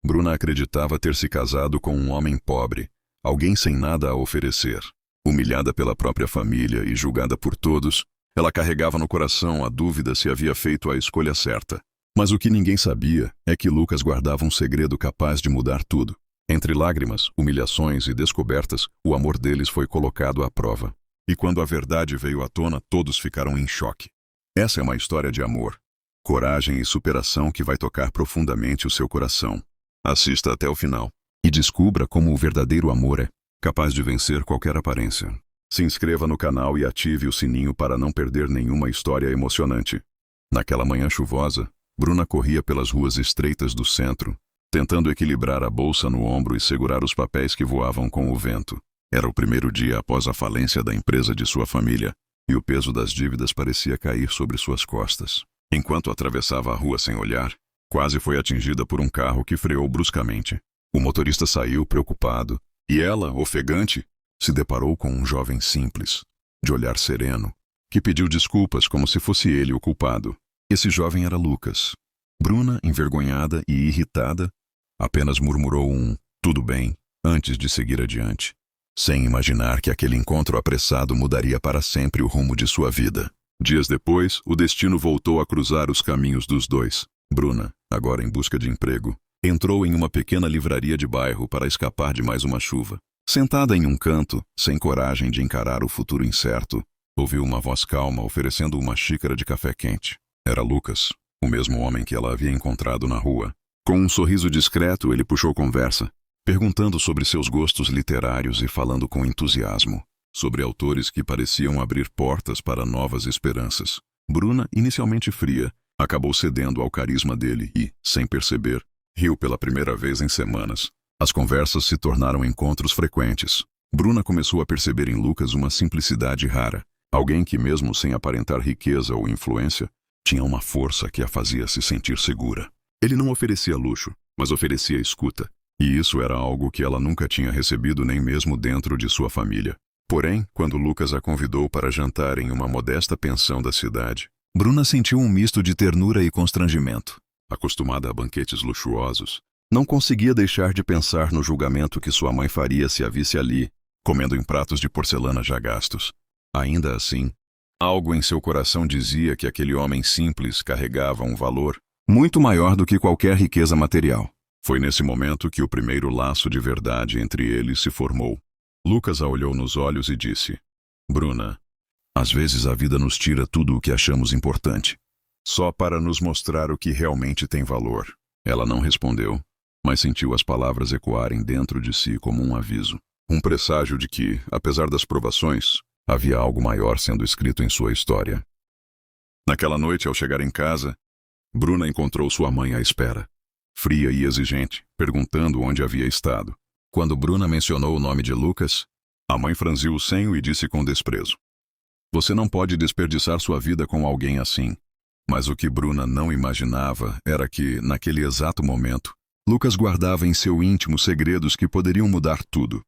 Bruna acreditava ter se casado com um homem pobre, alguém sem nada a oferecer. Humilhada pela própria família e julgada por todos, ela carregava no coração a dúvida se havia feito a escolha certa. Mas o que ninguém sabia é que Lucas guardava um segredo capaz de mudar tudo. Entre lágrimas, humilhações e descobertas, o amor deles foi colocado à prova. E quando a verdade veio à tona, todos ficaram em choque. Essa é uma história de amor, coragem e superação que vai tocar profundamente o seu coração. Assista até o final e descubra como o verdadeiro amor é capaz de vencer qualquer aparência. Se inscreva no canal e ative o sininho para não perder nenhuma história emocionante. Naquela manhã chuvosa, Bruna corria pelas ruas estreitas do centro, tentando equilibrar a bolsa no ombro e segurar os papéis que voavam com o vento. Era o primeiro dia após a falência da empresa de sua família, e o peso das dívidas parecia cair sobre suas costas. Enquanto atravessava a rua sem olhar, quase foi atingida por um carro que freou bruscamente. O motorista saiu preocupado, e ela, ofegante, se deparou com um jovem simples, de olhar sereno, que pediu desculpas como se fosse ele o culpado. Esse jovem era Lucas. Bruna, envergonhada e irritada, apenas murmurou um "tudo bem" antes de seguir adiante, sem imaginar que aquele encontro apressado mudaria para sempre o rumo de sua vida. Dias depois, o destino voltou a cruzar os caminhos dos dois. Bruna, agora em busca de emprego, entrou em uma pequena livraria de bairro para escapar de mais uma chuva. Sentada em um canto, sem coragem de encarar o futuro incerto, ouviu uma voz calma oferecendo uma xícara de café quente. Era Lucas, o mesmo homem que ela havia encontrado na rua. Com um sorriso discreto, ele puxou conversa, perguntando sobre seus gostos literários e falando com entusiasmo sobre autores que pareciam abrir portas para novas esperanças. Bruna, inicialmente fria, acabou cedendo ao carisma dele e, sem perceber, riu pela primeira vez em semanas. As conversas se tornaram encontros frequentes. Bruna começou a perceber em Lucas uma simplicidade rara, alguém que, mesmo sem aparentar riqueza ou influência, tinha uma força que a fazia se sentir segura. Ele não oferecia luxo, mas oferecia escuta, e isso era algo que ela nunca tinha recebido nem mesmo dentro de sua família. Porém, quando Lucas a convidou para jantar em uma modesta pensão da cidade, Bruna sentiu um misto de ternura e constrangimento. Acostumada a banquetes luxuosos, não conseguia deixar de pensar no julgamento que sua mãe faria se a visse ali, comendo em pratos de porcelana já gastos. Ainda assim, algo em seu coração dizia que aquele homem simples carregava um valor muito maior do que qualquer riqueza material. Foi nesse momento que o primeiro laço de verdade entre eles se formou. Lucas a olhou nos olhos e disse: "Bruna, às vezes a vida nos tira tudo o que achamos importante, só para nos mostrar o que realmente tem valor." Ela não respondeu, mas sentiu as palavras ecoarem dentro de si como um aviso, um presságio de que, apesar das provações, havia algo maior sendo escrito em sua história. Naquela noite, ao chegar em casa, Bruna encontrou sua mãe à espera, fria e exigente, perguntando onde havia estado. Quando Bruna mencionou o nome de Lucas, a mãe franziu o senho e disse com desprezo: "Você não pode desperdiçar sua vida com alguém assim." Mas o que Bruna não imaginava era que, naquele exato momento, Lucas guardava em seu íntimo segredos que poderiam mudar tudo.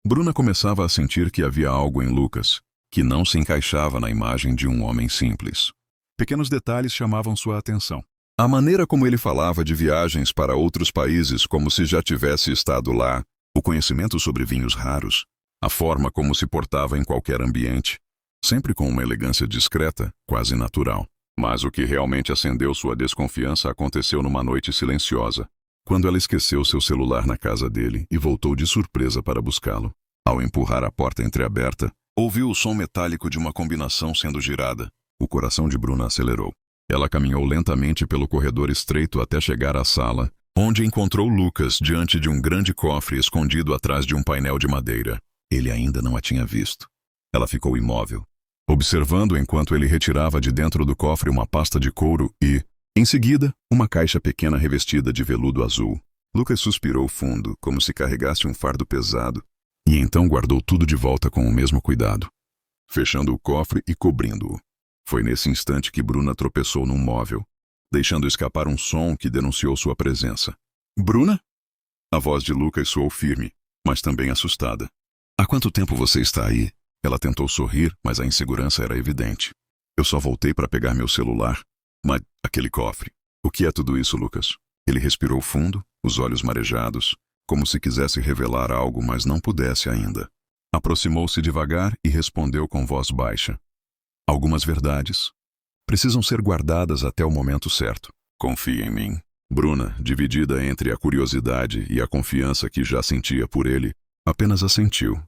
Bruna começava a sentir que havia algo em Lucas, que não se encaixava na imagem de um homem simples. Pequenos detalhes chamavam sua atenção. A maneira como ele falava de viagens para outros países como se já tivesse estado lá, o conhecimento sobre vinhos raros, a forma como se portava em qualquer ambiente, sempre com uma elegância discreta, quase natural. Mas o que realmente acendeu sua desconfiança aconteceu numa noite silenciosa, quando ela esqueceu seu celular na casa dele e voltou de surpresa para buscá-lo. Ao empurrar a porta entreaberta, ouviu o som metálico de uma combinação sendo girada. O coração de Bruna acelerou. Ela caminhou lentamente pelo corredor estreito até chegar à sala, onde encontrou Lucas diante de um grande cofre escondido atrás de um painel de madeira. Ele ainda não a tinha visto. Ela ficou imóvel, observando enquanto ele retirava de dentro do cofre uma pasta de couro e, em seguida, uma caixa pequena revestida de veludo azul. Lucas suspirou fundo, como se carregasse um fardo pesado, e então guardou tudo de volta com o mesmo cuidado, fechando o cofre e cobrindo-o. Foi nesse instante que Bruna tropeçou num móvel, deixando escapar um som que denunciou sua presença. "Bruna?" A voz de Lucas soou firme, mas também assustada. "Há quanto tempo você está aí?" Ela tentou sorrir, mas a insegurança era evidente. "Eu só voltei para pegar meu celular." "Mas aquele cofre. O que é tudo isso, Lucas?" Ele respirou fundo, os olhos marejados, como se quisesse revelar algo, mas não pudesse ainda. Aproximou-se devagar e respondeu com voz baixa. Algumas verdades precisam ser guardadas até o momento certo. Confie em mim. Bruna, dividida entre a curiosidade e a confiança que já sentia por ele, apenas assentiu.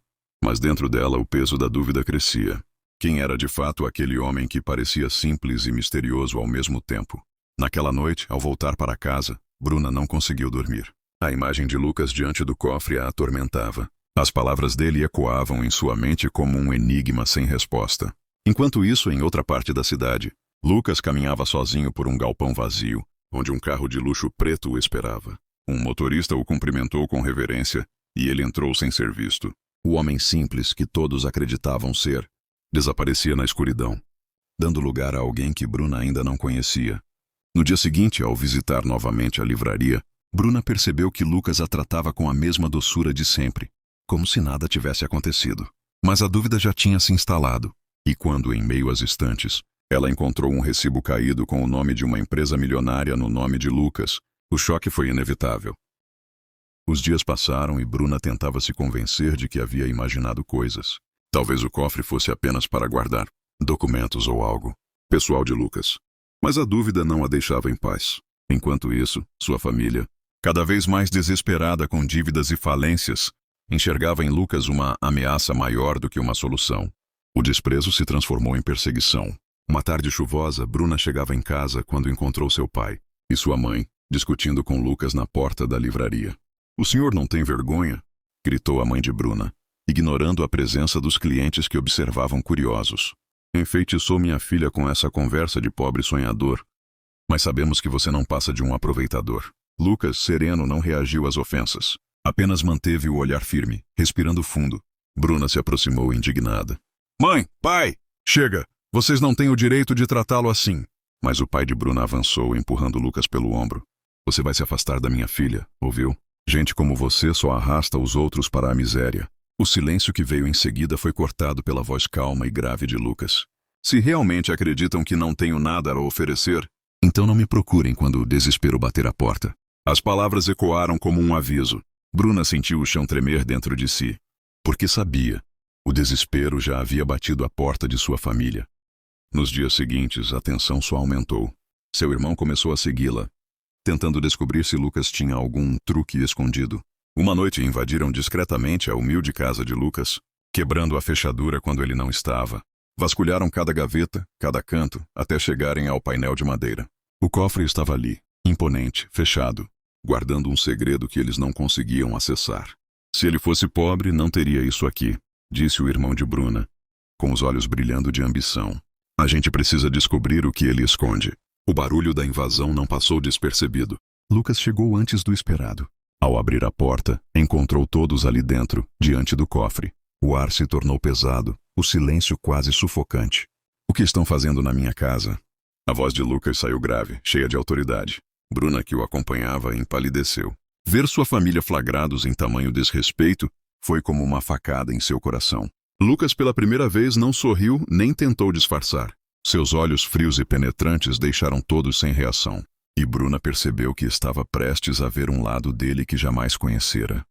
Mas dentro dela o peso da dúvida crescia. Quem era de fato aquele homem que parecia simples e misterioso ao mesmo tempo? Naquela noite, ao voltar para casa, Bruna não conseguiu dormir. A imagem de Lucas diante do cofre a atormentava. As palavras dele ecoavam em sua mente como um enigma sem resposta. Enquanto isso, em outra parte da cidade, Lucas caminhava sozinho por um galpão vazio, onde um carro de luxo preto o esperava. Um motorista o cumprimentou com reverência e ele entrou sem ser visto. O homem simples que todos acreditavam ser, desaparecia na escuridão, dando lugar a alguém que Bruna ainda não conhecia. No dia seguinte, ao visitar novamente a livraria, Bruna percebeu que Lucas a tratava com a mesma doçura de sempre, como se nada tivesse acontecido. Mas a dúvida já tinha se instalado, e quando, em meio às estantes, ela encontrou um recibo caído com o nome de uma empresa milionária no nome de Lucas, o choque foi inevitável. Os dias passaram e Bruna tentava se convencer de que havia imaginado coisas. Talvez o cofre fosse apenas para guardar documentos ou algo pessoal de Lucas. Mas a dúvida não a deixava em paz. Enquanto isso, sua família, cada vez mais desesperada com dívidas e falências, enxergava em Lucas uma ameaça maior do que uma solução. O desprezo se transformou em perseguição. Uma tarde chuvosa, Bruna chegava em casa quando encontrou seu pai e sua mãe discutindo com Lucas na porta da livraria. "O senhor não tem vergonha?" gritou a mãe de Bruna, ignorando a presença dos clientes que observavam curiosos. "Enfeitiçou minha filha com essa conversa de pobre sonhador. Mas sabemos que você não passa de um aproveitador." Lucas, sereno, não reagiu às ofensas. Apenas manteve o olhar firme, respirando fundo. Bruna se aproximou indignada. "Mãe, pai, chega! Vocês não têm o direito de tratá-lo assim." Mas o pai de Bruna avançou, empurrando Lucas pelo ombro. "Você vai se afastar da minha filha, ouviu? Gente como você só arrasta os outros para a miséria." O silêncio que veio em seguida foi cortado pela voz calma e grave de Lucas. "Se realmente acreditam que não tenho nada a oferecer, então não me procurem quando o desespero bater a porta." As palavras ecoaram como um aviso. Bruna sentiu o chão tremer dentro de si. Porque sabia. O desespero já havia batido a porta de sua família. Nos dias seguintes, a tensão só aumentou. Seu irmão começou a segui-la, tentando descobrir se Lucas tinha algum truque escondido. Uma noite invadiram discretamente a humilde casa de Lucas, quebrando a fechadura quando ele não estava. Vasculharam cada gaveta, cada canto, até chegarem ao painel de madeira. O cofre estava ali, imponente, fechado, guardando um segredo que eles não conseguiam acessar. "Se ele fosse pobre, não teria isso aqui", disse o irmão de Bruna, com os olhos brilhando de ambição. "A gente precisa descobrir o que ele esconde." O barulho da invasão não passou despercebido. Lucas chegou antes do esperado. Ao abrir a porta, encontrou todos ali dentro, diante do cofre. O ar se tornou pesado, o silêncio quase sufocante. "O que estão fazendo na minha casa?" A voz de Lucas saiu grave, cheia de autoridade. Bruna, que o acompanhava, empalideceu. Ver sua família flagrados em tamanho desrespeito foi como uma facada em seu coração. Lucas, pela primeira vez, não sorriu nem tentou disfarçar. Seus olhos frios e penetrantes deixaram todos sem reação. E Bruna percebeu que estava prestes a ver um lado dele que jamais conhecera.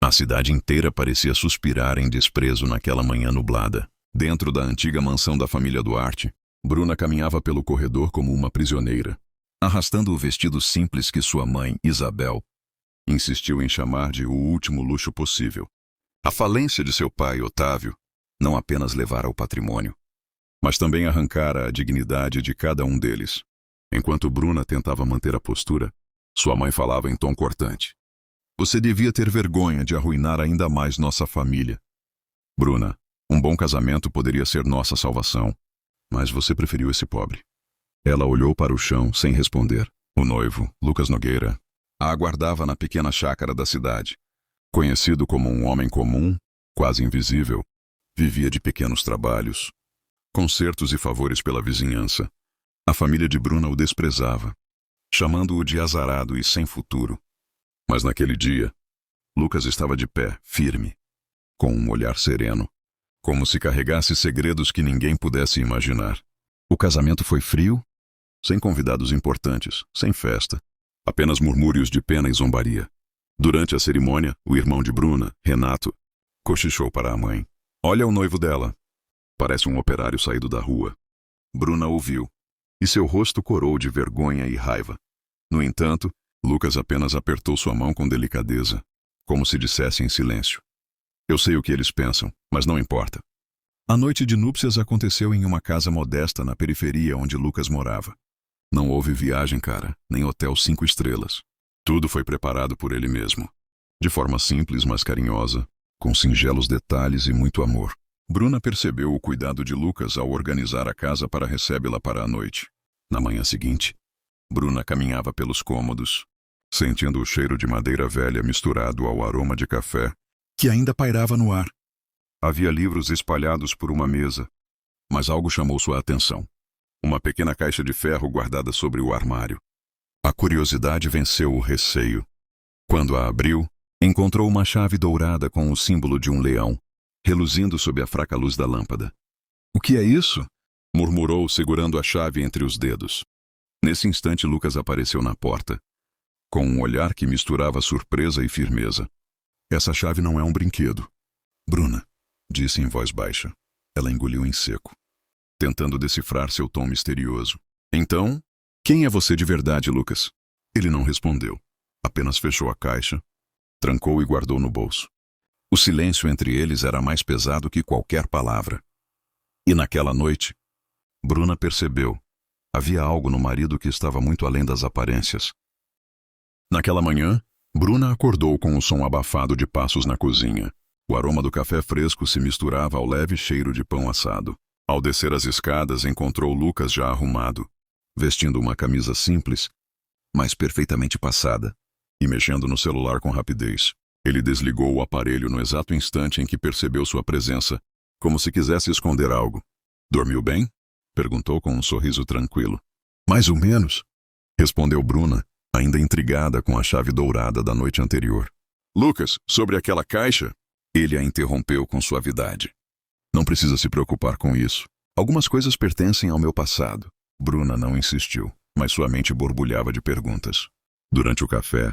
A cidade inteira parecia suspirar em desprezo naquela manhã nublada. Dentro da antiga mansão da família Duarte, Bruna caminhava pelo corredor como uma prisioneira, arrastando o vestido simples que sua mãe, Isabel, insistiu em chamar de o último luxo possível. A falência de seu pai, Otávio, não apenas levara o patrimônio, mas também arrancara a dignidade de cada um deles. Enquanto Bruna tentava manter a postura, sua mãe falava em tom cortante. "Você devia ter vergonha de arruinar ainda mais nossa família. Bruna, um bom casamento poderia ser nossa salvação, mas você preferiu esse pobre." Ela olhou para o chão sem responder. O noivo, Lucas Nogueira, a aguardava na pequena chácara da cidade. Conhecido como um homem comum, quase invisível, vivia de pequenos trabalhos, concertos e favores pela vizinhança. A família de Bruna o desprezava, chamando-o de azarado e sem futuro. Mas naquele dia, Lucas estava de pé, firme, com um olhar sereno, como se carregasse segredos que ninguém pudesse imaginar. O casamento foi frio, sem convidados importantes, sem festa, Apenas murmúrios de pena e zombaria. Durante a cerimônia, o irmão de Bruna, Renato, cochichou para a mãe. Olha o noivo dela. Parece um operário saído da rua. Bruna ouviu, e seu rosto corou de vergonha e raiva. No entanto, Lucas apenas apertou sua mão com delicadeza, como se dissesse em silêncio. Eu sei o que eles pensam, mas não importa. A noite de núpcias aconteceu em uma casa modesta na periferia onde Lucas morava. Não houve viagem, cara, nem hotel 5 estrelas. Tudo foi preparado por ele mesmo. De forma simples, mas carinhosa, com singelos detalhes e muito amor. Bruna percebeu o cuidado de Lucas ao organizar a casa para recebê-la para a noite. Na manhã seguinte, Bruna caminhava pelos cômodos, sentindo o cheiro de madeira velha misturado ao aroma de café que ainda pairava no ar. Havia livros espalhados por uma mesa, mas algo chamou sua atenção. Uma pequena caixa de ferro guardada sobre o armário. A curiosidade venceu o receio. Quando a abriu, encontrou uma chave dourada com o símbolo de um leão, reluzindo sob a fraca luz da lâmpada. O que é isso? Murmurou, segurando a chave entre os dedos. Nesse instante, Lucas apareceu na porta, com um olhar que misturava surpresa e firmeza. Essa chave não é um brinquedo. Bruna, disse em voz baixa. Ela engoliu em seco, tentando decifrar seu tom misterioso. Então, quem é você de verdade, Lucas? Ele não respondeu. Apenas fechou a caixa, trancou e guardou no bolso. O silêncio entre eles era mais pesado que qualquer palavra. E naquela noite, Bruna percebeu. Havia algo no marido que estava muito além das aparências. Naquela manhã, Bruna acordou com o som abafado de passos na cozinha. O aroma do café fresco se misturava ao leve cheiro de pão assado. Ao descer as escadas, encontrou Lucas já arrumado, vestindo uma camisa simples, mas perfeitamente passada, e mexendo no celular com rapidez. Ele desligou o aparelho no exato instante em que percebeu sua presença, como se quisesse esconder algo. Dormiu bem? Perguntou com um sorriso tranquilo. Mais ou menos, respondeu Bruna, ainda intrigada com a chave dourada da noite anterior. Lucas, sobre aquela caixa? Ele a interrompeu com suavidade. Não precisa se preocupar com isso. Algumas coisas pertencem ao meu passado. Bruna não insistiu, mas sua mente borbulhava de perguntas. Durante o café,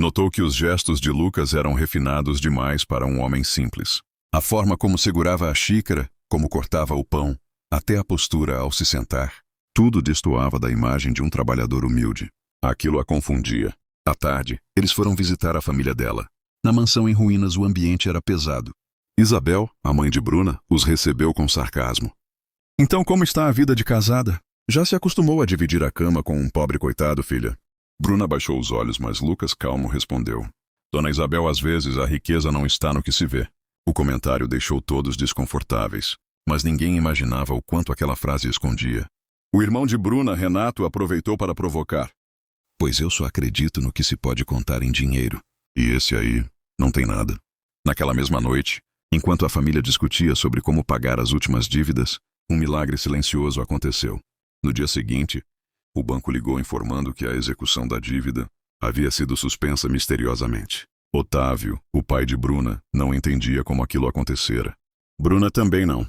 notou que os gestos de Lucas eram refinados demais para um homem simples. A forma como segurava a xícara, como cortava o pão, até a postura ao se sentar. Tudo destoava da imagem de um trabalhador humilde. Aquilo a confundia. À tarde, eles foram visitar a família dela. Na mansão em ruínas, o ambiente era pesado. Isabel, a mãe de Bruna, os recebeu com sarcasmo. Então como está a vida de casada? Já se acostumou a dividir a cama com um pobre coitado, filha? Bruna baixou os olhos, mas Lucas, calmo, respondeu. Dona Isabel, às vezes a riqueza não está no que se vê. O comentário deixou todos desconfortáveis, mas ninguém imaginava o quanto aquela frase escondia. O irmão de Bruna, Renato, aproveitou para provocar. Pois eu só acredito no que se pode contar em dinheiro. E esse aí, não tem nada. Naquela mesma noite, enquanto a família discutia sobre como pagar as últimas dívidas, um milagre silencioso aconteceu. No dia seguinte, o banco ligou informando que a execução da dívida havia sido suspensa misteriosamente. Otávio, o pai de Bruna, não entendia como aquilo acontecera. Bruna também não.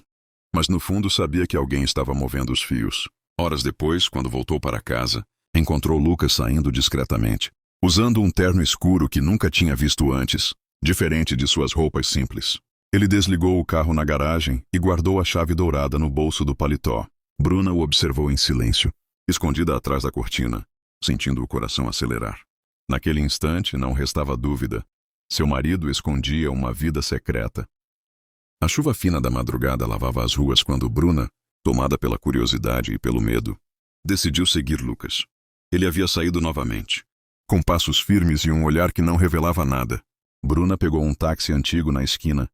Mas no fundo sabia que alguém estava movendo os fios. Horas depois, quando voltou para casa, encontrou Lucas saindo discretamente, usando um terno escuro que nunca tinha visto antes, diferente de suas roupas simples. Ele desligou o carro na garagem e guardou a chave dourada no bolso do paletó. Bruna o observou em silêncio, escondida atrás da cortina, sentindo o coração acelerar. Naquele instante, não restava dúvida. Seu marido escondia uma vida secreta. A chuva fina da madrugada lavava as ruas quando Bruna, tomada pela curiosidade e pelo medo, decidiu seguir Lucas. Ele havia saído novamente, com passos firmes e um olhar que não revelava nada. Bruna pegou um táxi antigo na esquina,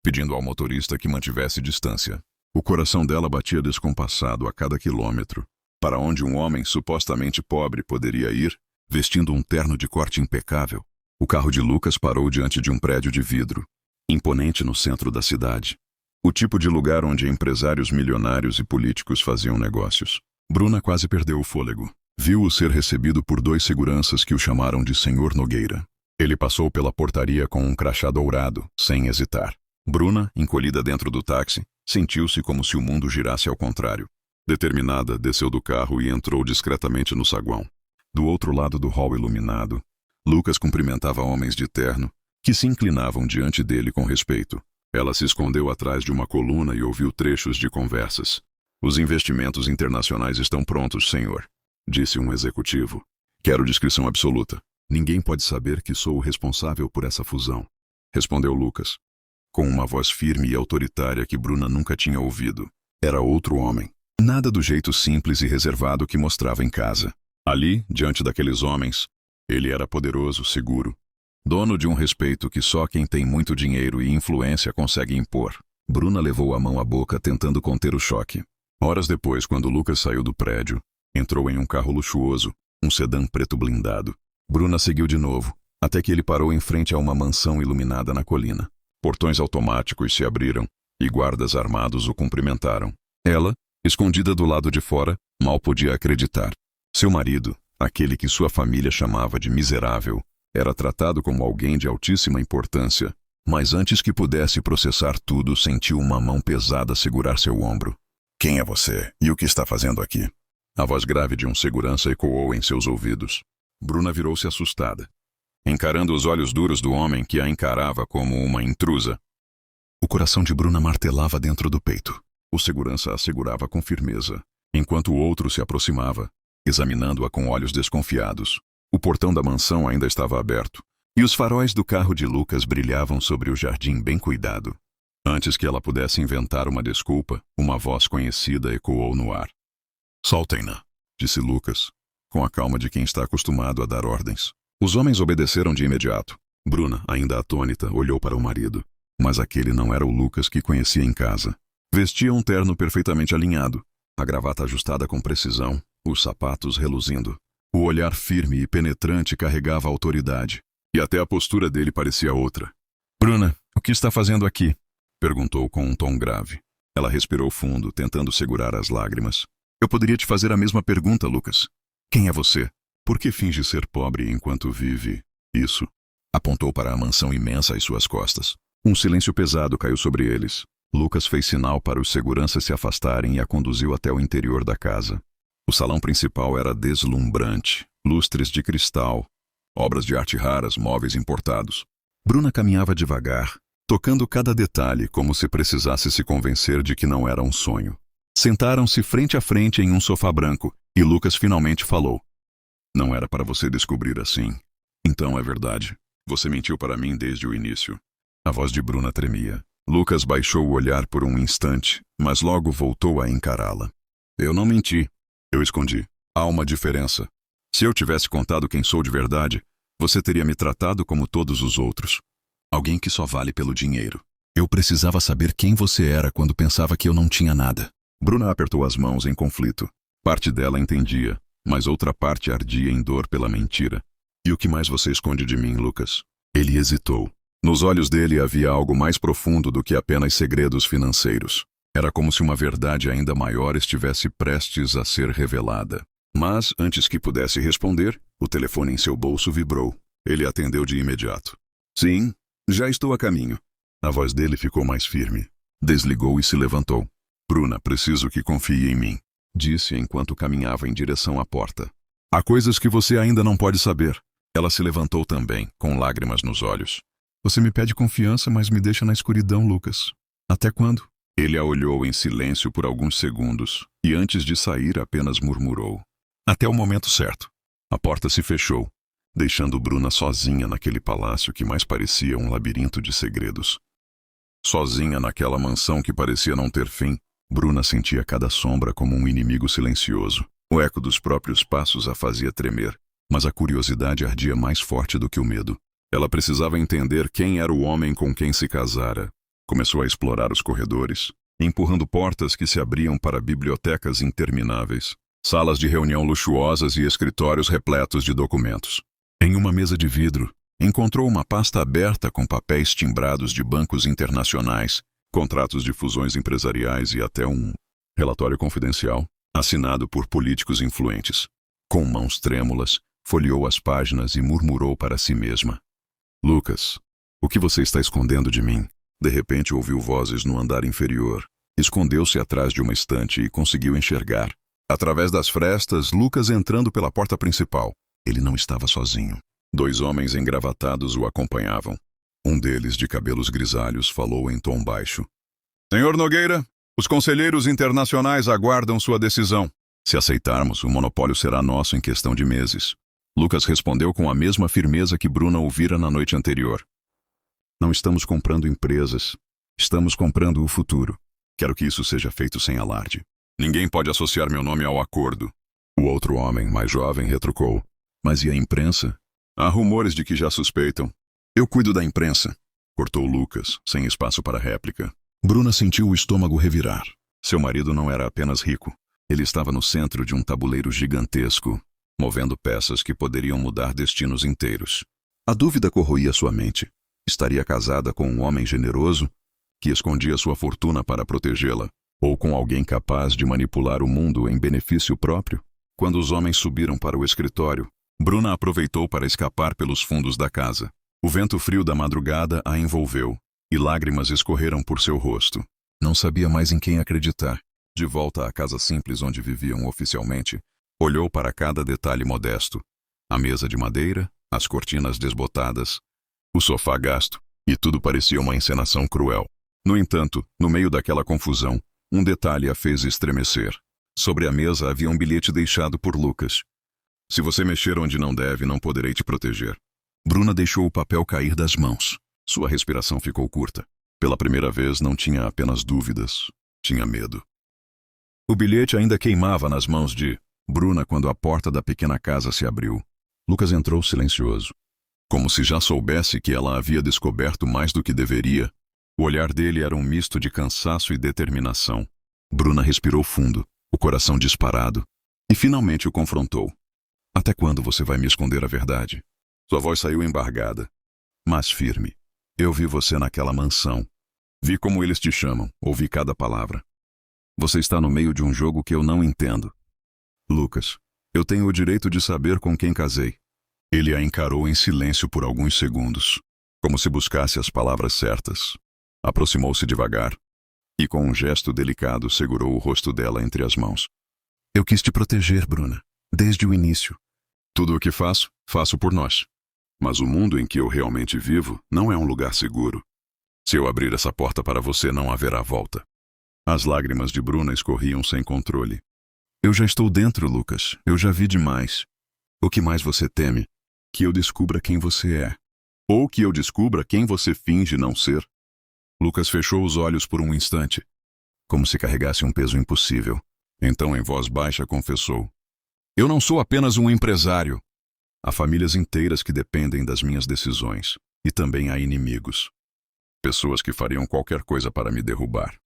pedindo ao motorista que mantivesse distância. O coração dela batia descompassado a cada quilômetro. Para onde um homem supostamente pobre poderia ir, vestindo um terno de corte impecável? O carro de Lucas parou diante de um prédio de vidro, imponente no centro da cidade. O tipo de lugar onde empresários milionários e políticos faziam negócios. Bruna quase perdeu o fôlego. Viu-o ser recebido por 2 seguranças que o chamaram de Senhor Nogueira. Ele passou pela portaria com um crachá dourado, sem hesitar. Bruna, encolhida dentro do táxi, sentiu-se como se o mundo girasse ao contrário. Determinada, desceu do carro e entrou discretamente no saguão. Do outro lado do hall iluminado, Lucas cumprimentava homens de terno, que se inclinavam diante dele com respeito. Ela se escondeu atrás de uma coluna e ouviu trechos de conversas. Os investimentos internacionais estão prontos, senhor, disse um executivo. Quero descrição absoluta. Ninguém pode saber que sou o responsável por essa fusão, respondeu Lucas, com uma voz firme e autoritária que Bruna nunca tinha ouvido. Era outro homem. Nada do jeito simples e reservado que mostrava em casa. Ali, diante daqueles homens, ele era poderoso, seguro, dono de um respeito que só quem tem muito dinheiro e influência consegue impor. Bruna levou a mão à boca tentando conter o choque. Horas depois, quando Lucas saiu do prédio, entrou em um carro luxuoso, um sedã preto blindado. Bruna seguiu de novo, até que ele parou em frente a uma mansão iluminada na colina. Portões automáticos se abriram e guardas armados o cumprimentaram. Ela, escondida do lado de fora, mal podia acreditar. Seu marido, aquele que sua família chamava de miserável, era tratado como alguém de altíssima importância, mas antes que pudesse processar tudo, sentiu uma mão pesada segurar seu ombro. Quem é você e o que está fazendo aqui? A voz grave de um segurança ecoou em seus ouvidos. Bruna virou-se assustada, encarando os olhos duros do homem que a encarava como uma intrusa. O coração de Bruna martelava dentro do peito. O segurança a segurava com firmeza, enquanto o outro se aproximava, examinando-a com olhos desconfiados. O portão da mansão ainda estava aberto, e os faróis do carro de Lucas brilhavam sobre o jardim bem cuidado. Antes que ela pudesse inventar uma desculpa, uma voz conhecida ecoou no ar. Soltem-na, disse Lucas, com a calma de quem está acostumado a dar ordens. Os homens obedeceram de imediato. Bruna, ainda atônita, olhou para o marido, mas aquele não era o Lucas que conhecia em casa. Vestia um terno perfeitamente alinhado, a gravata ajustada com precisão, os sapatos reluzindo. O olhar firme e penetrante carregava autoridade, e até a postura dele parecia outra. Bruna, o que está fazendo aqui? Perguntou com um tom grave. Ela respirou fundo, tentando segurar as lágrimas. Eu poderia te fazer a mesma pergunta, Lucas. Quem é você? Por que finge ser pobre enquanto vive isso? Apontou para a mansão imensa às suas costas. Um silêncio pesado caiu sobre eles. Lucas fez sinal para os seguranças se afastarem e a conduziu até o interior da casa. O salão principal era deslumbrante, lustres de cristal, obras de arte raras, móveis importados. Bruna caminhava devagar, tocando cada detalhe como se precisasse se convencer de que não era um sonho. Sentaram-se frente a frente em um sofá branco, e Lucas finalmente falou. Não era para você descobrir assim. Então é verdade. Você mentiu para mim desde o início. A voz de Bruna tremia. Lucas baixou o olhar por um instante, mas logo voltou a encará-la. Eu não menti. Eu escondi. Há uma diferença. Se eu tivesse contado quem sou de verdade, você teria me tratado como todos os outros. Alguém que só vale pelo dinheiro. Eu precisava saber quem você era quando pensava que eu não tinha nada. Bruna apertou as mãos em conflito. Parte dela entendia, mas outra parte ardia em dor pela mentira. E o que mais você esconde de mim, Lucas? Ele hesitou. Nos olhos dele havia algo mais profundo do que apenas segredos financeiros. Era como se uma verdade ainda maior estivesse prestes a ser revelada. Mas, antes que pudesse responder, o telefone em seu bolso vibrou. Ele atendeu de imediato. Sim, já estou a caminho. A voz dele ficou mais firme. Desligou e se levantou. Bruna, preciso que confie em mim, disse enquanto caminhava em direção à porta. Há coisas que você ainda não pode saber. Ela se levantou também, com lágrimas nos olhos. Você me pede confiança, mas me deixa na escuridão, Lucas. Até quando? Ele a olhou em silêncio por alguns segundos, e antes de sair apenas murmurou. Até o momento certo. A porta se fechou, deixando Bruna sozinha naquele palácio que mais parecia um labirinto de segredos. Sozinha naquela mansão que parecia não ter fim, Bruna sentia cada sombra como um inimigo silencioso. O eco dos próprios passos a fazia tremer, mas a curiosidade ardia mais forte do que o medo. Ela precisava entender quem era o homem com quem se casara. Começou a explorar os corredores, empurrando portas que se abriam para bibliotecas intermináveis, salas de reunião luxuosas e escritórios repletos de documentos. Em uma mesa de vidro, encontrou uma pasta aberta com papéis timbrados de bancos internacionais, contratos de fusões empresariais e até um relatório confidencial, assinado por políticos influentes. Com mãos trêmulas, folheou as páginas e murmurou para si mesma. Lucas, o que você está escondendo de mim? De repente ouviu vozes no andar inferior. Escondeu-se atrás de uma estante e conseguiu enxergar, através das frestas, Lucas entrando pela porta principal. Ele não estava sozinho. 2 homens engravatados o acompanhavam. Um deles, de cabelos grisalhos, falou em tom baixo. Senhor Nogueira, os conselheiros internacionais aguardam sua decisão. Se aceitarmos, o monopólio será nosso em questão de meses. Lucas respondeu com a mesma firmeza que Bruna ouvira na noite anterior. Não estamos comprando empresas. Estamos comprando o futuro. Quero que isso seja feito sem alarde. Ninguém pode associar meu nome ao acordo. O outro homem, mais jovem, retrucou. Mas e a imprensa? Há rumores de que já suspeitam. Eu cuido da imprensa, cortou Lucas, sem espaço para réplica. Bruna sentiu o estômago revirar. Seu marido não era apenas rico. Ele estava no centro de um tabuleiro gigantesco, movendo peças que poderiam mudar destinos inteiros. A dúvida corroía sua mente. Estaria casada com um homem generoso, que escondia sua fortuna para protegê-la, ou com alguém capaz de manipular o mundo em benefício próprio? Quando os homens subiram para o escritório, Bruna aproveitou para escapar pelos fundos da casa. O vento frio da madrugada a envolveu, e lágrimas escorreram por seu rosto. Não sabia mais em quem acreditar. De volta à casa simples onde viviam oficialmente, olhou para cada detalhe modesto. A mesa de madeira, as cortinas desbotadas, o sofá gasto, e tudo parecia uma encenação cruel. No entanto, no meio daquela confusão, um detalhe a fez estremecer. Sobre a mesa havia um bilhete deixado por Lucas. Se você mexer onde não deve, não poderei te proteger. Bruna deixou o papel cair das mãos. Sua respiração ficou curta. Pela primeira vez, não tinha apenas dúvidas, tinha medo. O bilhete ainda queimava nas mãos de Bruna quando a porta da pequena casa se abriu. Lucas entrou silencioso. Como se já soubesse que ela havia descoberto mais do que deveria, o olhar dele era um misto de cansaço e determinação. Bruna respirou fundo, o coração disparado, e finalmente o confrontou. Até quando você vai me esconder a verdade? Sua voz saiu embargada, mas firme. Eu vi você naquela mansão. Vi como eles te chamam, ouvi cada palavra. Você está no meio de um jogo que eu não entendo. Lucas, eu tenho o direito de saber com quem casei. Ele a encarou em silêncio por alguns segundos, como se buscasse as palavras certas. Aproximou-se devagar e, com um gesto delicado, segurou o rosto dela entre as mãos. Eu quis te proteger, Bruna, desde o início. Tudo o que faço, faço por nós. Mas o mundo em que eu realmente vivo não é um lugar seguro. Se eu abrir essa porta para você, não haverá volta. As lágrimas de Bruna escorriam sem controle. Eu já estou dentro, Lucas. Eu já vi demais. O que mais você teme? Que eu descubra quem você é. Ou que eu descubra quem você finge não ser. Lucas fechou os olhos por um instante, como se carregasse um peso impossível. Então, em voz baixa, confessou. Eu não sou apenas um empresário. Há famílias inteiras que dependem das minhas decisões. E também há inimigos. Pessoas que fariam qualquer coisa para me derrubar.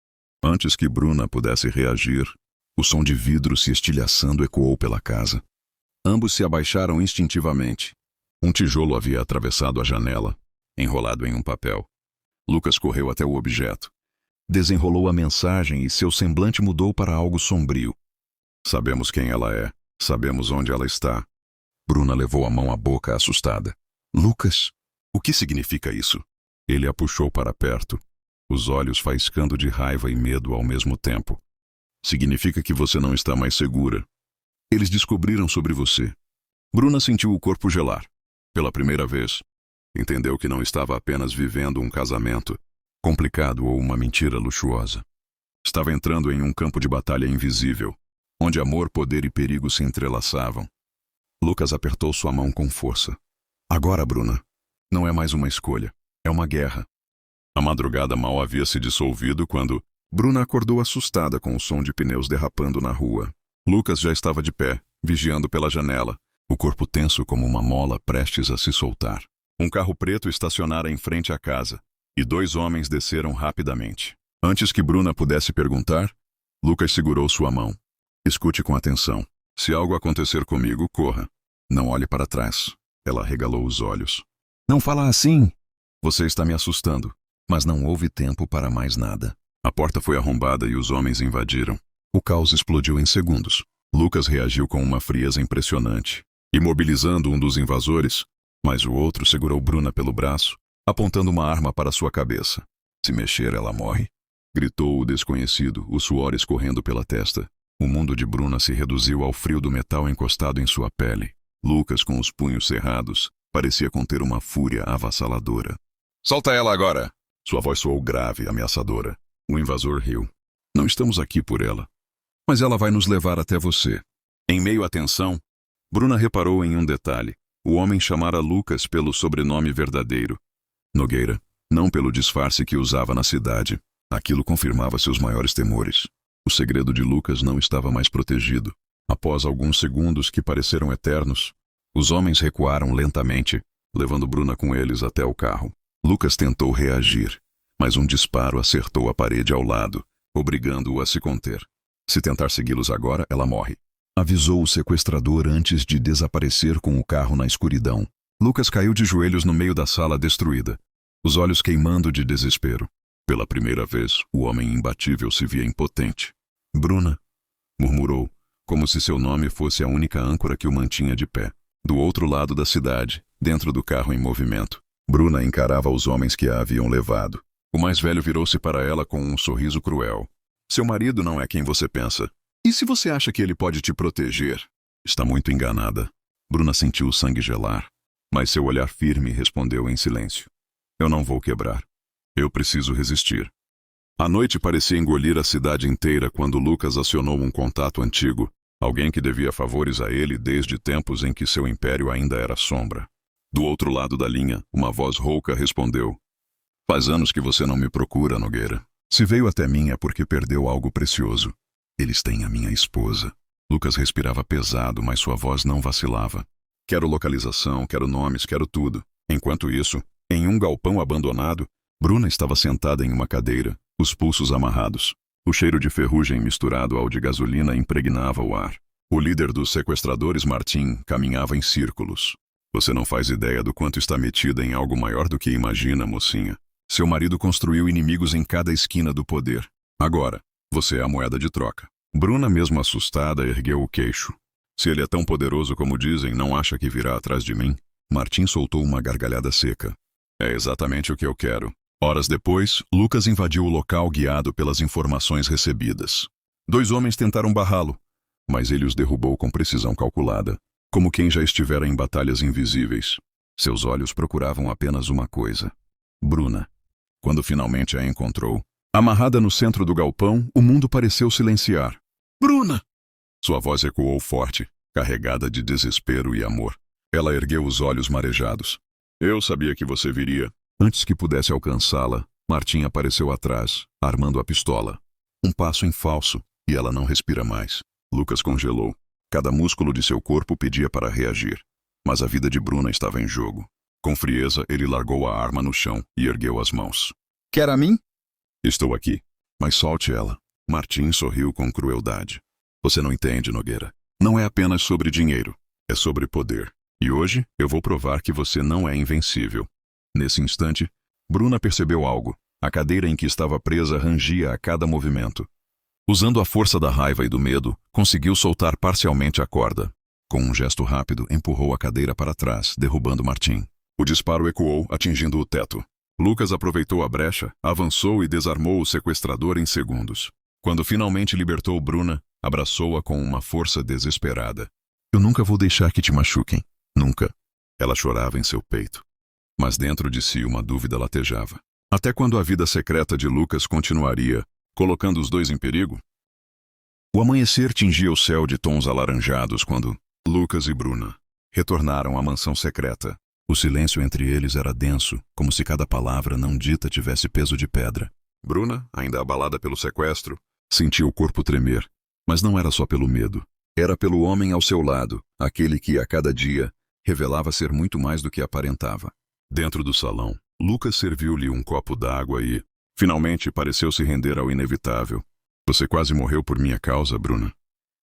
Antes que Bruna pudesse reagir, o som de vidro se estilhaçando ecoou pela casa. Ambos se abaixaram instintivamente. Um tijolo havia atravessado a janela, enrolado em um papel. Lucas correu até o objeto. Desenrolou a mensagem e seu semblante mudou para algo sombrio. Sabemos quem ela é. Sabemos onde ela está. Bruna levou a mão à boca, assustada. Lucas, o que significa isso? Ele a puxou para perto, os olhos faiscando de raiva e medo ao mesmo tempo. Significa que você não está mais segura. Eles descobriram sobre você. Bruna sentiu o corpo gelar. Pela primeira vez, entendeu que não estava apenas vivendo um casamento complicado ou uma mentira luxuosa. Estava entrando em um campo de batalha invisível, onde amor, poder e perigo se entrelaçavam. Lucas apertou sua mão com força. Agora, Bruna, não é mais uma escolha, é uma guerra. A madrugada mal havia se dissolvido quando Bruna acordou assustada com o som de pneus derrapando na rua. Lucas já estava de pé, vigiando pela janela, o corpo tenso como uma mola prestes a se soltar. Um carro preto estacionara em frente à casa, e 2 homens desceram rapidamente. Antes que Bruna pudesse perguntar, Lucas segurou sua mão. Escute com atenção. Se algo acontecer comigo, corra. Não olhe para trás. Ela arregalou os olhos. Não fala assim! Você está me assustando. Mas não houve tempo para mais nada. A porta foi arrombada e os homens invadiram. O caos explodiu em segundos. Lucas reagiu com uma frieza impressionante, imobilizando um dos invasores, mas o outro segurou Bruna pelo braço, apontando uma arma para sua cabeça. Se mexer, ela morre. Gritou o desconhecido, o suor escorrendo pela testa. O mundo de Bruna se reduziu ao frio do metal encostado em sua pele. Lucas, com os punhos cerrados, parecia conter uma fúria avassaladora. Solta ela agora! Sua voz soou grave, ameaçadora. O invasor riu. Não estamos aqui por ela. Mas ela vai nos levar até você. Em meio à tensão, Bruna reparou em um detalhe. O homem chamara Lucas pelo sobrenome verdadeiro. Nogueira, não pelo disfarce que usava na cidade. Aquilo confirmava seus maiores temores. O segredo de Lucas não estava mais protegido. Após alguns segundos que pareceram eternos, os homens recuaram lentamente, levando Bruna com eles até o carro. Lucas tentou reagir, mas um disparo acertou a parede ao lado, obrigando-o a se conter. Se tentar segui-los agora, ela morre. Avisou o sequestrador antes de desaparecer com o carro na escuridão. Lucas caiu de joelhos no meio da sala destruída, os olhos queimando de desespero. Pela primeira vez, o homem imbatível se via impotente. Bruna, murmurou, como se seu nome fosse a única âncora que o mantinha de pé. Do outro lado da cidade, dentro do carro em movimento, Bruna encarava os homens que a haviam levado. O mais velho virou-se para ela com um sorriso cruel. Seu marido não é quem você pensa. E se você acha que ele pode te proteger? Está muito enganada. Bruna sentiu o sangue gelar, mas seu olhar firme respondeu em silêncio. Eu não vou quebrar. Eu preciso resistir. A noite parecia engolir a cidade inteira quando Lucas acionou um contato antigo, alguém que devia favores a ele desde tempos em que seu império ainda era sombra. Do outro lado da linha, uma voz rouca respondeu. Faz anos que você não me procura, Nogueira. Se veio até mim é porque perdeu algo precioso. Eles têm a minha esposa. Lucas respirava pesado, mas sua voz não vacilava. Quero localização, quero nomes, quero tudo. Enquanto isso, em um galpão abandonado, Bruna estava sentada em uma cadeira, os pulsos amarrados. O cheiro de ferrugem misturado ao de gasolina impregnava o ar. O líder dos sequestradores, Martim, caminhava em círculos. Você não faz ideia do quanto está metida em algo maior do que imagina, mocinha. Seu marido construiu inimigos em cada esquina do poder. Agora, você é a moeda de troca. Bruna, mesmo assustada, ergueu o queixo. Se ele é tão poderoso como dizem, não acha que virá atrás de mim? Martim soltou uma gargalhada seca. É exatamente o que eu quero. Horas depois, Lucas invadiu o local guiado pelas informações recebidas. 2 homens tentaram barrá-lo, mas ele os derrubou com precisão calculada, como quem já estivera em batalhas invisíveis. Seus olhos procuravam apenas uma coisa. Bruna. Quando finalmente a encontrou, amarrada no centro do galpão, o mundo pareceu silenciar. Bruna! Sua voz ecoou forte, carregada de desespero e amor. Ela ergueu os olhos marejados. Eu sabia que você viria. Antes que pudesse alcançá-la, Martim apareceu atrás, armando a pistola. Um passo em falso, e ela não respira mais. Lucas congelou. Cada músculo de seu corpo pedia para reagir. Mas a vida de Bruna estava em jogo. Com frieza, ele largou a arma no chão e ergueu as mãos. Quer a mim? Estou aqui. Mas solte ela. Martim sorriu com crueldade. Você não entende, Nogueira. Não é apenas sobre dinheiro. É sobre poder. E hoje eu vou provar que você não é invencível. Nesse instante, Bruna percebeu algo. A cadeira em que estava presa rangia a cada movimento. Usando a força da raiva e do medo, conseguiu soltar parcialmente a corda. Com um gesto rápido, empurrou a cadeira para trás, derrubando Martim. O disparo ecoou, atingindo o teto. Lucas aproveitou a brecha, avançou e desarmou o sequestrador em segundos. Quando finalmente libertou Bruna, abraçou-a com uma força desesperada. Eu nunca vou deixar que te machuquem. Nunca. Ela chorava em seu peito. Mas dentro de si uma dúvida latejava. Até quando a vida secreta de Lucas continuaria, colocando os dois em perigo? O amanhecer tingia o céu de tons alaranjados quando Lucas e Bruna retornaram à mansão secreta. O silêncio entre eles era denso, como se cada palavra não dita tivesse peso de pedra. Bruna, ainda abalada pelo sequestro, sentia o corpo tremer. Mas não era só pelo medo. Era pelo homem ao seu lado, aquele que, a cada dia, revelava ser muito mais do que aparentava. Dentro do salão, Lucas serviu-lhe um copo d'água e, finalmente, pareceu se render ao inevitável. Você quase morreu por minha causa, Bruna.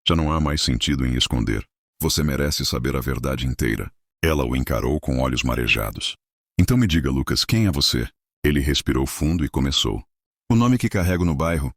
Já não há mais sentido em esconder. Você merece saber a verdade inteira. Ela o encarou com olhos marejados. Então me diga, Lucas, quem é você? Ele respirou fundo e começou. O nome que carrego no bairro.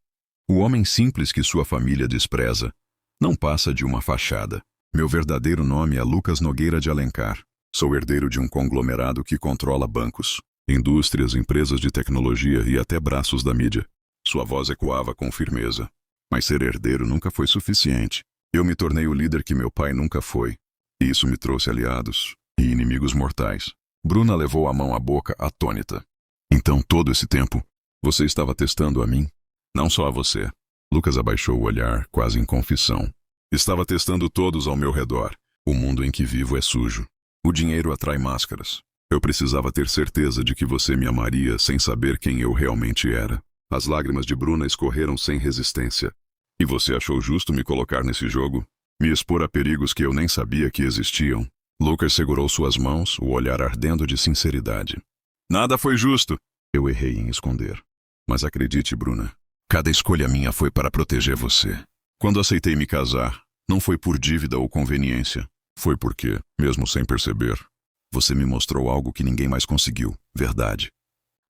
O homem simples que sua família despreza. Não passa de uma fachada. Meu verdadeiro nome é Lucas Nogueira de Alencar. Sou herdeiro de um conglomerado que controla bancos, indústrias, empresas de tecnologia e até braços da mídia. Sua voz ecoava com firmeza. Mas ser herdeiro nunca foi suficiente. Eu me tornei o líder que meu pai nunca foi. E isso me trouxe aliados e inimigos mortais. Bruna levou a mão à boca, atônita. Então, todo esse tempo, você estava testando a mim? Não só a você. Lucas abaixou o olhar, quase em confissão. Estava testando todos ao meu redor. O mundo em que vivo é sujo. O dinheiro atrai máscaras. Eu precisava ter certeza de que você me amaria sem saber quem eu realmente era. As lágrimas de Bruna escorreram sem resistência. E você achou justo me colocar nesse jogo? Me expor a perigos que eu nem sabia que existiam? Lucas segurou suas mãos, o olhar ardendo de sinceridade. Nada foi justo. Eu errei em esconder. Mas acredite, Bruna, cada escolha minha foi para proteger você. Quando aceitei me casar, não foi por dívida ou conveniência. Foi porque, mesmo sem perceber, você me mostrou algo que ninguém mais conseguiu, verdade.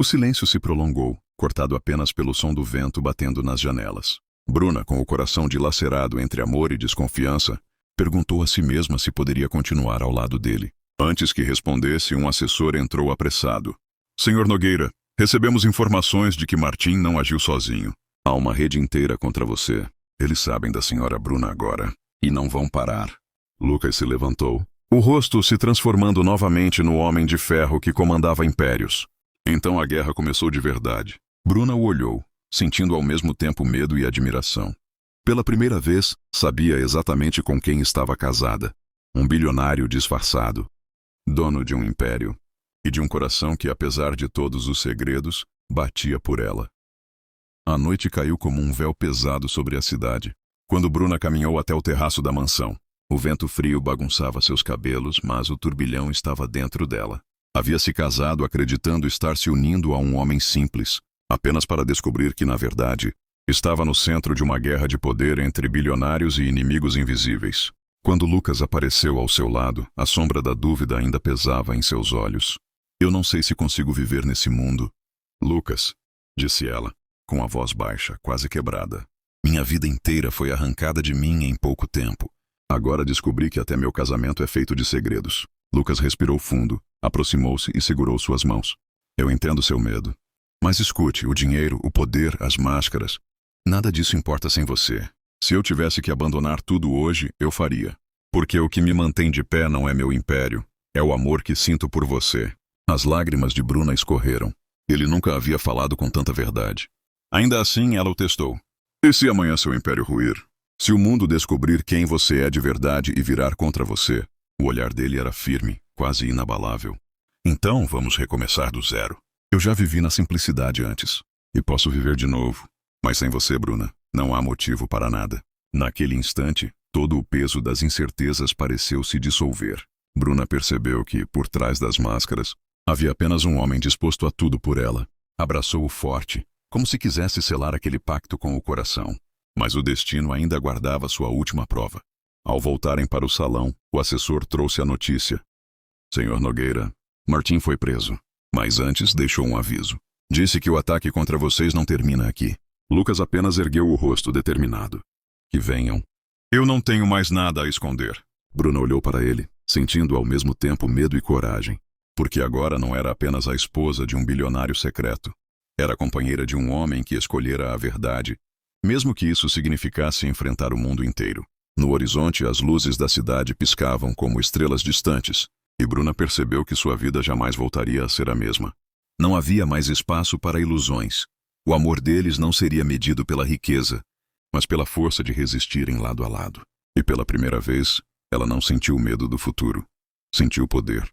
O silêncio se prolongou, cortado apenas pelo som do vento batendo nas janelas. Bruna, com o coração dilacerado entre amor e desconfiança, perguntou a si mesma se poderia continuar ao lado dele. Antes que respondesse, um assessor entrou apressado. Senhor Nogueira, recebemos informações de que Martim não agiu sozinho. Há uma rede inteira contra você. Eles sabem da senhora Bruna agora. E não vão parar. Lucas se levantou, o rosto se transformando novamente no homem de ferro que comandava impérios. Então a guerra começou de verdade. Bruna o olhou, sentindo ao mesmo tempo medo e admiração. Pela primeira vez, sabia exatamente com quem estava casada. Um bilionário disfarçado. Dono de um império. E de um coração que, apesar de todos os segredos, batia por ela. A noite caiu como um véu pesado sobre a cidade, quando Bruna caminhou até o terraço da mansão. O vento frio bagunçava seus cabelos, mas o turbilhão estava dentro dela. Havia se casado acreditando estar se unindo a um homem simples, apenas para descobrir que, na verdade, estava no centro de uma guerra de poder entre bilionários e inimigos invisíveis. Quando Lucas apareceu ao seu lado, a sombra da dúvida ainda pesava em seus olhos. Eu não sei se consigo viver nesse mundo. Lucas, disse ela, com a voz baixa, quase quebrada. Minha vida inteira foi arrancada de mim em pouco tempo. Agora descobri que até meu casamento é feito de segredos. Lucas respirou fundo, aproximou-se e segurou suas mãos. Eu entendo seu medo. Mas escute, o dinheiro, o poder, as máscaras. Nada disso importa sem você. Se eu tivesse que abandonar tudo hoje, eu faria. Porque o que me mantém de pé não é meu império. É o amor que sinto por você. As lágrimas de Bruna escorreram. Ele nunca havia falado com tanta verdade. Ainda assim, ela o testou. E se amanhã seu império ruir? Se o mundo descobrir quem você é de verdade e virar contra você? O olhar dele era firme, quase inabalável. Então, vamos recomeçar do zero. Eu já vivi na simplicidade antes. E posso viver de novo. Mas sem você, Bruna, não há motivo para nada. Naquele instante, todo o peso das incertezas pareceu se dissolver. Bruna percebeu que, por trás das máscaras, havia apenas um homem disposto a tudo por ela. Abraçou-o forte, como se quisesse selar aquele pacto com o coração. Mas o destino ainda aguardava sua última prova. Ao voltarem para o salão, o assessor trouxe a notícia. Senhor Nogueira, Martim foi preso. Mas antes deixou um aviso. Disse que o ataque contra vocês não termina aqui. Lucas apenas ergueu o rosto determinado. Que venham. Eu não tenho mais nada a esconder. Bruna olhou para ele, sentindo ao mesmo tempo medo e coragem. Porque agora não era apenas a esposa de um bilionário secreto. Era a companheira de um homem que escolhera a verdade, mesmo que isso significasse enfrentar o mundo inteiro. No horizonte, as luzes da cidade piscavam como estrelas distantes, e Bruna percebeu que sua vida jamais voltaria a ser a mesma. Não havia mais espaço para ilusões. O amor deles não seria medido pela riqueza, mas pela força de resistirem lado a lado. E pela primeira vez, ela não sentiu medo do futuro. Sentiu poder.